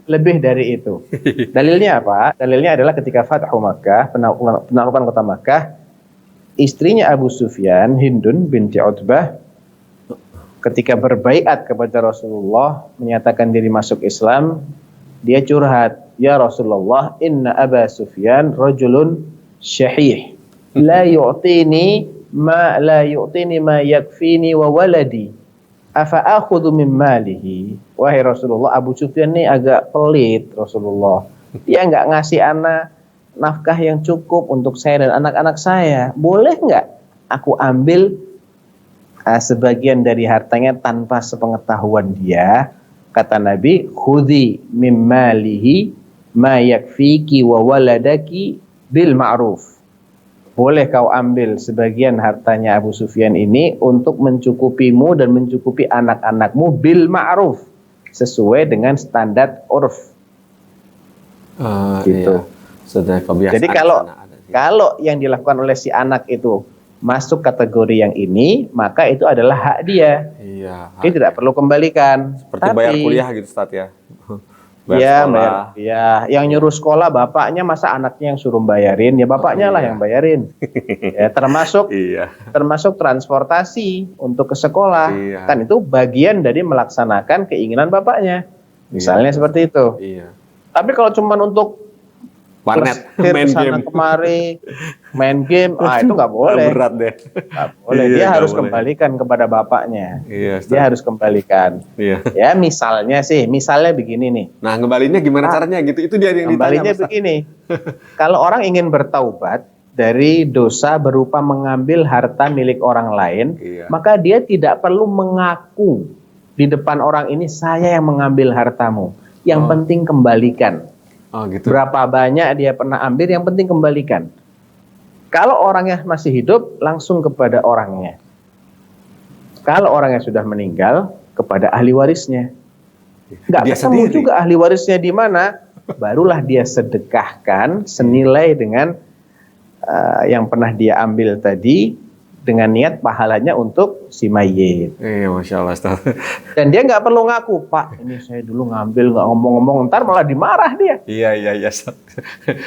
lebih dari itu. Dalilnya apa? Dalilnya adalah ketika Fathu Makkah, penaklukan kota Makkah, istrinya Abu Sufyan, Hindun binti Utbah, ketika berbaiat kepada Rasulullah, menyatakan diri masuk Islam, dia curhat, ya Rasulullah, inna Aba Sufyan rajulun syahih, la yu'tini ma yakfini wa waladi, afa akhudhu min malihi. Wahai Rasulullah, Abu Sufyan ini agak pelit Rasulullah, dia nggak ngasih anak nafkah yang cukup untuk saya dan anak-anak saya, boleh nggak aku ambil sebagian dari hartanya tanpa sepengetahuan dia? Kata Nabi, khudhi mimmalihi ma yakfiki wa waladaki bil ma'ruf. Boleh kau ambil sebagian hartanya Abu Sufyan ini untuk mencukupimu dan mencukupi anak-anakmu bil ma'ruf, sesuai dengan standar urf. Gitu. Iya. Sudah kebiasaan. Jadi kalau yang dilakukan oleh si anak itu masuk kategori yang ini, maka itu adalah hak dia. Iya. Dia tidak perlu kembalikan. Seperti bayar kuliah gitu, Ustaz ya. Iya, bayar. Ya, yang nyuruh sekolah bapaknya, masa anaknya yang suruh bayarin? Ya bapaknya lah yang bayarin. Ya, termasuk transportasi untuk ke sekolah. Iya. Kan itu bagian dari melaksanakan keinginan bapaknya. Misalnya seperti itu. Iya. Tapi kalau cuma untuk warnet, main game kemari, main game, itu nggak boleh. Berat deh. Nggak boleh. Iya, Dia nggak harus boleh. kembalikan kepada bapaknya. Iya, Ustaz. Dia harus kembalikan. Iya. Ya misalnya begini nih. Nah, ngembalinya gimana caranya gitu? Itu dia yang ditanya. Kembalinya Ustaz. begini. Kalau orang ingin bertaubat dari dosa berupa mengambil harta milik orang lain, Iya. maka dia tidak perlu mengaku di depan orang ini, saya yang mengambil hartamu. Yang penting kembalikan. Oh, gitu. Berapa banyak dia pernah ambil, yang penting kembalikan. Kalau orangnya masih hidup, langsung kepada orangnya. Kalau orangnya sudah meninggal, kepada ahli warisnya. Nggak Dia ketemu sendiri. juga ahli warisnya di mana, barulah dia sedekahkan senilai dengan yang pernah dia ambil tadi, dengan niat pahalanya untuk si mayit. Iya, Masya Allah, Ustaz. Dan dia nggak perlu ngaku, Pak, ini saya dulu ngambil, nggak ngomong-ngomong, ntar malah dimarah dia. Iya, Ustaz.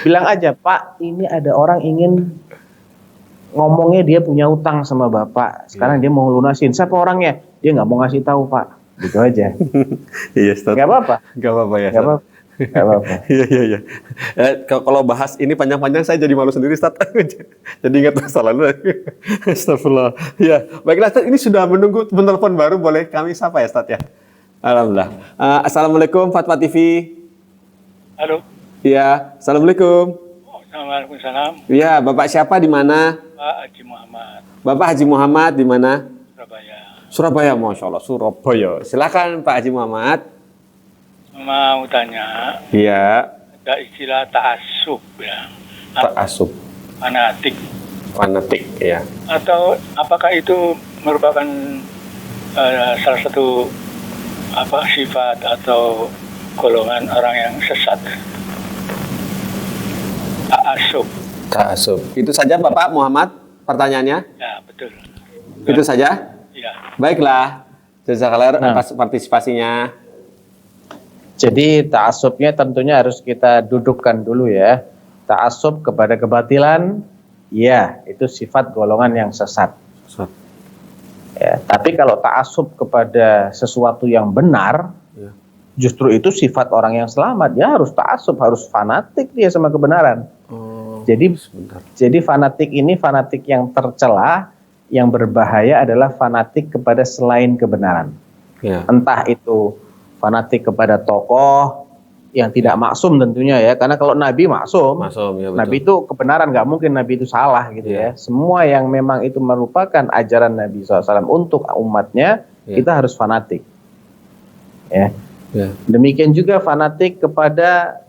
Bilang aja, Pak, ini ada orang ingin ngomongnya dia punya utang sama Bapak. Sekarang dia mau lunasin. Siapa orangnya? Dia nggak mau ngasih tahu, Pak. Gitu aja. Iya, Ustaz. Nggak apa-apa. Nggak apa-apa ya, Nggak Ustaz. apa-apa. Nggak apa-apa. Iya. Kalau bahas ini panjang-panjang saya jadi malu sendiri, Ustaz. Jadi ingat masa lalu. Astagfirullah. Ya, baiklah, Ustaz. Ini sudah menunggu penelpon baru, boleh kami sapa ya, Ustaz ya? Alhamdulillah. Assalamualaikum, Fatwa TV. Halo. Iya, assalamualaikum. Waalaikumsalam. Iya, Bapak siapa di mana? Pak Haji Muhammad, Bapak Haji Muhammad di mana? Surabaya. Surabaya, Masya Allah, Surabaya. Silakan Pak Haji Muhammad. Mau tanya, Iya, ada istilah ta'assub ya, ta'assub, fanatik, fanatik, ya. atau apakah itu merupakan salah satu sifat atau golongan orang yang sesat? Ta'assub. Ta'assub. Itu saja Bapak Muhammad pertanyaannya? Ya, betul. Itu saja? Ya. Baiklah. Jazakallah Nah. atas partisipasinya. Jadi ta'assubnya tentunya harus kita dudukkan dulu ya. Ta'assub kepada kebatilan, ya itu sifat golongan yang sesat. Ya, tapi kalau ta'assub kepada sesuatu yang benar, Ya. justru itu sifat orang yang selamat. Dia harus ta'assub, harus fanatik dia sama kebenaran. Jadi fanatik ini fanatik yang tercela, yang berbahaya adalah fanatik kepada selain kebenaran. Ya. Entah itu fanatik kepada tokoh yang tidak maksum tentunya ya, karena kalau Nabi maksum, Masuk, ya betul. Nabi itu kebenaran, nggak mungkin Nabi itu salah gitu Ya. ya. Semua yang memang itu merupakan ajaran Nabi SAW untuk umatnya, Ya. kita harus fanatik. Ya. Ya. Demikian juga fanatik kepada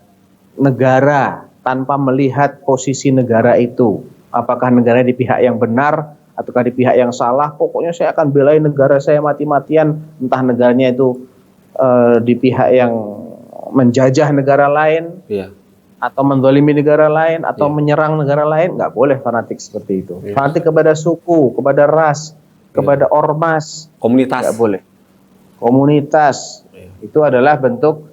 negara tanpa melihat posisi negara itu. Apakah negara di pihak yang benar ataukah di pihak yang salah? Pokoknya saya akan belain negara saya mati-matian, entah negaranya itu di pihak yang menjajah negara lain, Ya. atau menzalimi negara lain, atau Iya. menyerang negara lain. Nggak boleh fanatik seperti itu. Iya. Fanatik kepada suku, kepada ras, kepada ormas, Komunitas. nggak boleh. Komunitas, Iya. itu adalah bentuk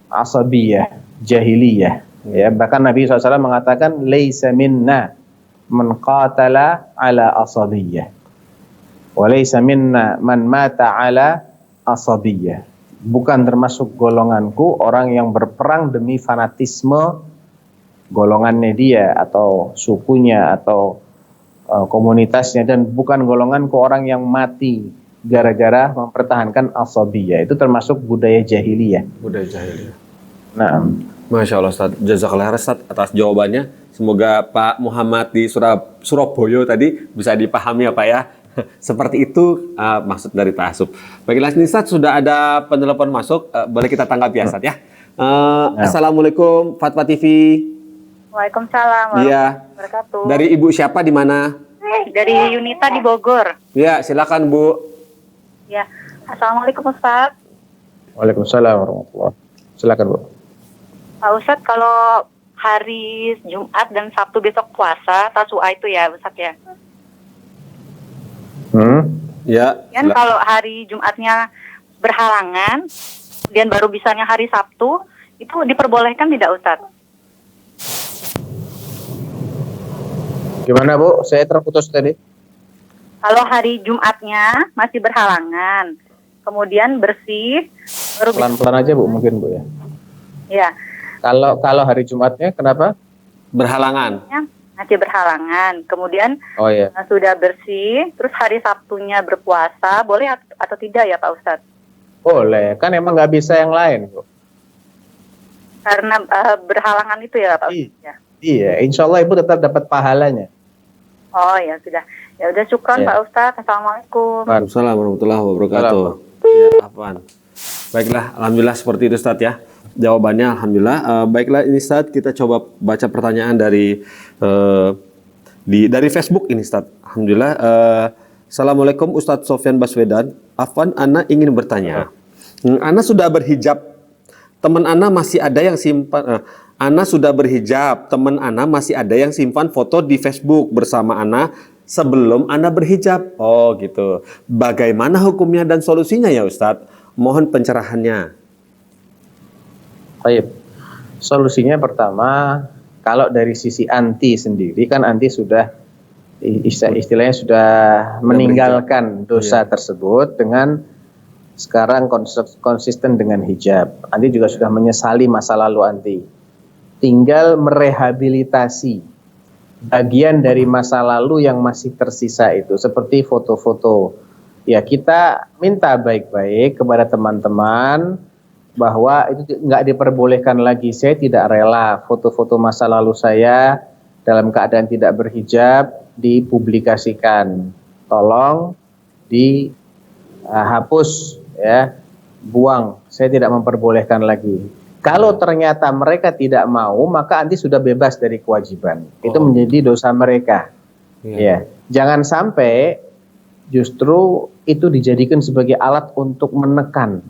asabiyah, jahiliyah. Ya, bahkan Nabi SAW mengatakan, "Laisa minna man qatala ala asabiyah, wa laisa minna man mata ala asabiyah." Bukan termasuk golonganku orang yang berperang demi fanatisme golongannya dia atau sukunya atau komunitasnya, dan bukan golonganku orang yang mati gara-gara mempertahankan asabiyah. Itu termasuk budaya jahiliyah. Budaya jahiliyah. Nah, Masya Allah Ustaz, jazakallah khairan Ustaz atas jawabannya. Semoga Pak Muhammad di Surabaya tadi bisa dipahami ya Pak ya. Seperti itu maksud dari ta'assub. Baiklah ini Ustaz, sudah ada penelpon masuk, boleh kita tanggapi ya Ustaz ya. Assalamualaikum Fatwa TV. Waalaikumsalam Iya. warahmatullahi wabarakatuh. Dari Ibu siapa di mana? Dari Yunita di Bogor. Ya, silakan Bu. Ya. Assalamualaikum Ustaz. Waalaikumsalam warahmatullahi wabarakatuh. Silakan Bu. Pak Ustadz, kalau hari Jumat dan Sabtu besok puasa, Tasu'a itu ya Ustadz ya. Ya. Kan kalau hari Jumatnya berhalangan, kemudian baru bisanya hari Sabtu, itu diperbolehkan tidak Ustadz? Gimana Bu? Saya terputus tadi. Kalau hari Jumatnya masih berhalangan, kemudian bersih, baru Pelan-pelan aja Bu, mungkin Bu ya. ya, Kalau hari Jumatnya kenapa? Berhalangan. masih berhalangan, kemudian Oh iya. sudah bersih, terus hari Sabtunya berpuasa, boleh atau tidak ya Pak Ustadz? Boleh, kan emang nggak bisa yang lain Bu. Karena berhalangan itu ya Pak Iya. Ustadz ya? Iya, insya Allah Ibu tetap dapat pahalanya. Oh ya sudah. Ya udah syukron Ya. Pak Ustadz. Assalamualaikum. Waalaikumsalam warahmatullahi wabarakatuh. Ya, apaan? Baiklah, alhamdulillah seperti itu Ustaz ya. Jawabannya alhamdulillah. Baiklah ini Ustaz, kita coba baca pertanyaan dari dari Facebook ini Ustaz. Alhamdulillah. Assalamualaikum Ustaz Sofyan Baswedan. Afwan, Ana ingin bertanya. Ana sudah berhijab. Teman Ana masih ada yang simpan. Ana sudah berhijab. Teman Ana masih ada yang simpan foto di Facebook bersama Ana sebelum Ana berhijab. Oh gitu. Bagaimana hukumnya dan solusinya ya Ustaz? Mohon pencerahannya. Baik. Solusinya pertama, kalau dari sisi anti sendiri kan anti sudah istilahnya sudah meninggalkan dosa tersebut dengan sekarang konsisten dengan hijab. Anti juga sudah menyesali masa lalu anti. Tinggal merehabilitasi bagian dari masa lalu yang masih tersisa itu, seperti foto-foto. Ya, kita minta baik-baik kepada teman-teman bahwa itu nggak diperbolehkan lagi. Saya tidak rela foto-foto masa lalu saya dalam keadaan tidak berhijab dipublikasikan. Tolong dihapus ya, buang. Saya tidak memperbolehkan lagi. Kalau ternyata mereka tidak mau, maka anti sudah bebas dari kewajiban. Itu menjadi dosa mereka. Ya, jangan sampai justru itu dijadikan sebagai alat untuk menekan.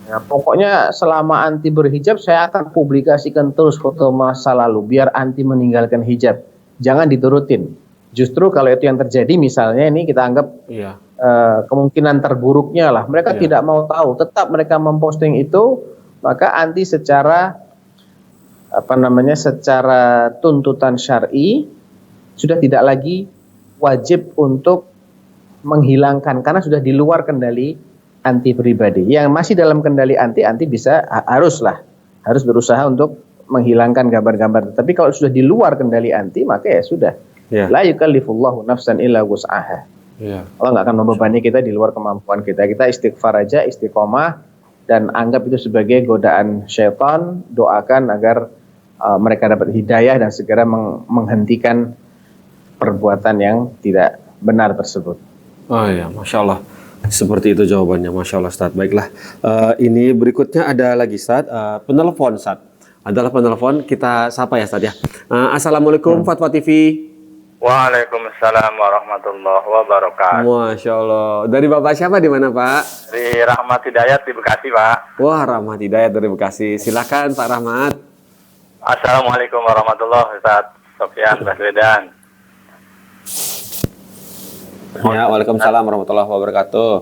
Ya, pokoknya selama anti berhijab saya akan publikasikan terus foto masa lalu biar anti meninggalkan hijab. Jangan diturutin. Justru kalau itu yang terjadi, misalnya ini kita anggap kemungkinan terburuknya lah, mereka tidak mau tahu, tetap mereka memposting itu, maka anti secara secara tuntutan syar'i sudah tidak lagi wajib untuk menghilangkan karena sudah di luar kendali anti pribadi. Yang masih dalam kendali anti bisa harus berusaha untuk menghilangkan gambar-gambar. Tapi kalau sudah di luar kendali anti, maka ya sudah. La yukallifullahu nafsan illa wus'aha. Allah nggak akan membebani kita di luar kemampuan kita. Kita istighfar aja, istiqomah, dan anggap itu sebagai godaan syaitan. Doakan agar mereka dapat hidayah dan segera menghentikan perbuatan yang tidak benar tersebut. Oh ya, Masya Allah. Seperti itu jawabannya, Masya Allah Ustaz. Baiklah, ini berikutnya ada lagi Ustaz, penelpon Ustaz. Adalah penelpon, kita sapa ya Ustaz ya. Assalamualaikum Fatwa TV. Waalaikumsalam warahmatullahi wabarakatuh. Masya Allah. Dari Bapak siapa di mana Pak? Dari Rahmat Hidayat di Bekasi Pak. Wah, Rahmat Hidayat dari Bekasi. Silakan Pak Rahmat. Assalamualaikum warahmatullahi wabarakatuh. Sofyan Baswedan. Ya, Waalaikumsalam warahmatullahi wabarakatuh.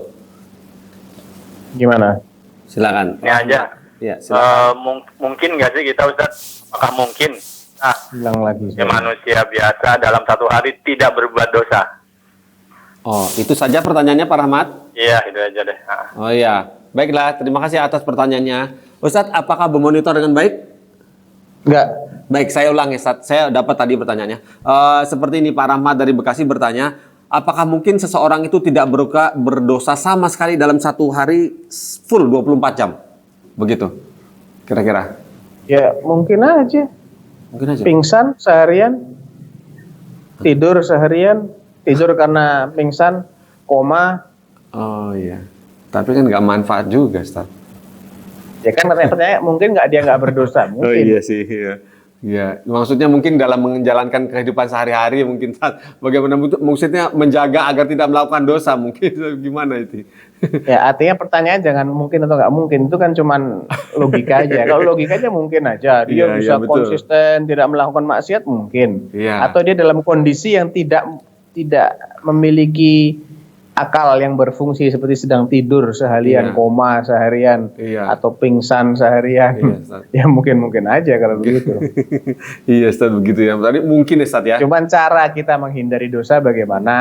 Gimana? Silakan. Ini aja. Ya, silakan. Mungkin nggak sih kita Ustaz? Apakah mungkin? Bilang lagi. Ya, manusia biasa dalam satu hari tidak berbuat dosa. Oh, itu saja pertanyaannya Pak Rahmat? Iya, itu aja deh. Oh iya. Baiklah, terima kasih atas pertanyaannya. Ustadz, apakah memonitor dengan baik? Enggak. Baik, saya ulangi Ustadz. Saya dapat tadi pertanyaannya. Seperti ini Pak Rahmat dari Bekasi bertanya, apakah mungkin seseorang itu tidak berdosa sama sekali dalam satu hari full 24 jam? Begitu. Kira-kira? Ya mungkin aja. Mungkin aja. Pingsan seharian, tidur seharian, tidur karena pingsan, koma. Oh iya. Tapi kan nggak manfaat juga, Ustaz. Ya kan katanya mungkin dia nggak berdosa. Mungkin. Oh iya sih. Iya. Iya, maksudnya mungkin dalam menjalankan kehidupan sehari-hari mungkin bagaimana maksudnya menjaga agar tidak melakukan dosa mungkin gimana itu? Ya artinya pertanyaan jangan mungkin atau nggak mungkin, itu kan cuman logika aja. Kalau logikanya mungkin aja dia Iya, bisa iya, betul. konsisten tidak melakukan maksiat mungkin. Iya. Atau dia dalam kondisi yang tidak memiliki akal yang berfungsi seperti sedang tidur seharian, Iya. koma seharian, Iya. atau pingsan seharian. Iya, Ustaz. Ya mungkin aja kalau begitu. Iya, Ustaz, begitu ya. Tadi mungkin ya, Ustaz ya. Cuman cara kita menghindari dosa bagaimana?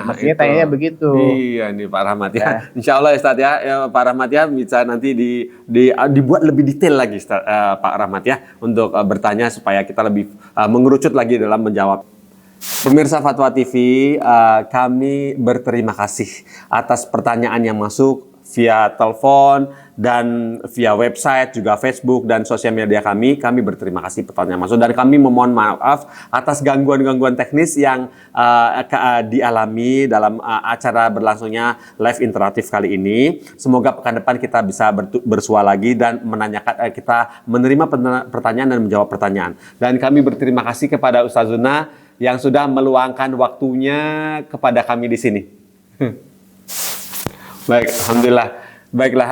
Mestinya itu. tanyanya begitu. Iya nih Pak Rahmat ya. Insya Allah ya Ustaz ya, Pak Rahmat ya bisa nanti dibuat lebih detail lagi Ustaz, Pak Rahmat ya untuk bertanya supaya kita lebih mengerucut lagi dalam menjawab. Pemirsa Fatwa TV, kami berterima kasih atas pertanyaan yang masuk via telepon dan via website, juga Facebook dan sosial media kami. Kami berterima kasih pertanyaan masuk dan kami memohon maaf atas gangguan-gangguan teknis yang dialami dalam acara berlangsungnya live interaktif kali ini. Semoga pekan depan kita bisa bersua lagi dan menanyakan kita menerima pertanyaan dan menjawab pertanyaan. Dan kami berterima kasih kepada Ustazuna yang sudah meluangkan waktunya kepada kami di sini. Baik, alhamdulillah. Baiklah,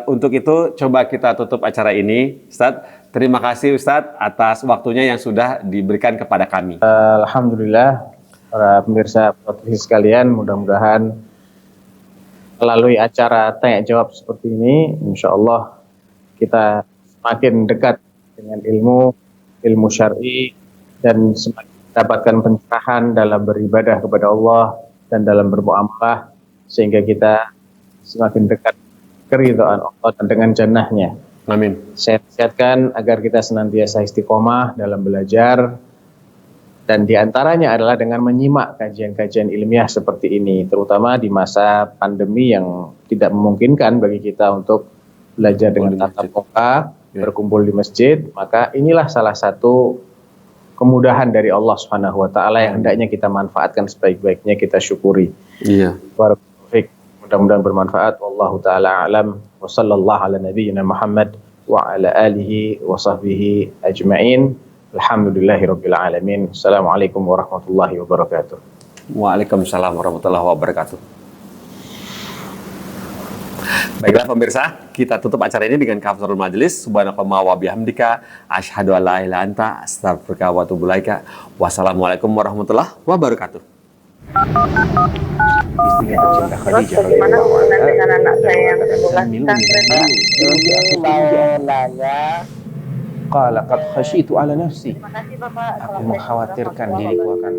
untuk itu coba kita tutup acara ini, Ustadz. Terima kasih Ustadz atas waktunya yang sudah diberikan kepada kami. Alhamdulillah, para pemirsa podcast sekalian, mudah-mudahan melalui acara tanya jawab seperti ini, insya Allah kita semakin dekat dengan ilmu syar'i dan semakin mendapatkan pencerahan dalam beribadah kepada Allah dan dalam bermuamalah, sehingga kita semakin dekat keridhaan Allah dan dengan jannahnya. Amin. Sehat-sehatkan agar kita senantiasa istiqomah dalam belajar, dan diantaranya adalah dengan menyimak kajian-kajian ilmiah seperti ini, terutama di masa pandemi yang tidak memungkinkan bagi kita untuk belajar dengan tatap muka, berkumpul di masjid. Maka inilah salah satu kemudahan dari Allah Subhanahu wa taala yang hendaknya kita manfaatkan sebaik-baiknya, kita syukuri. Iya. Mudah-mudahan bermanfaat. Wallahu taala alam wa sallallahu ala nabiyyina Muhammad wa ala alihi wa sahbihi ajma'in. Alhamdulillahirabbil alamin. Assalamualaikum warahmatullahi wabarakatuh. Waalaikumsalam warahmatullahi wabarakatuh. Baiklah pemirsa, kita tutup acara ini dengan kafaratul majelis. Subhanakallahumma wa bihamdika asyhadu an la ilaha illa anta astaghfiruka wa atubu ilaika. Wassalamualaikum warahmatullahi wabarakatuh. Istrinya tercinta Khadijah Bagaimana hubungan dengan anak saya yang 11 Qala qad khasyitu ala nafsi. Terima kasih Bapak. Aku mengkhawatirkan diriku akan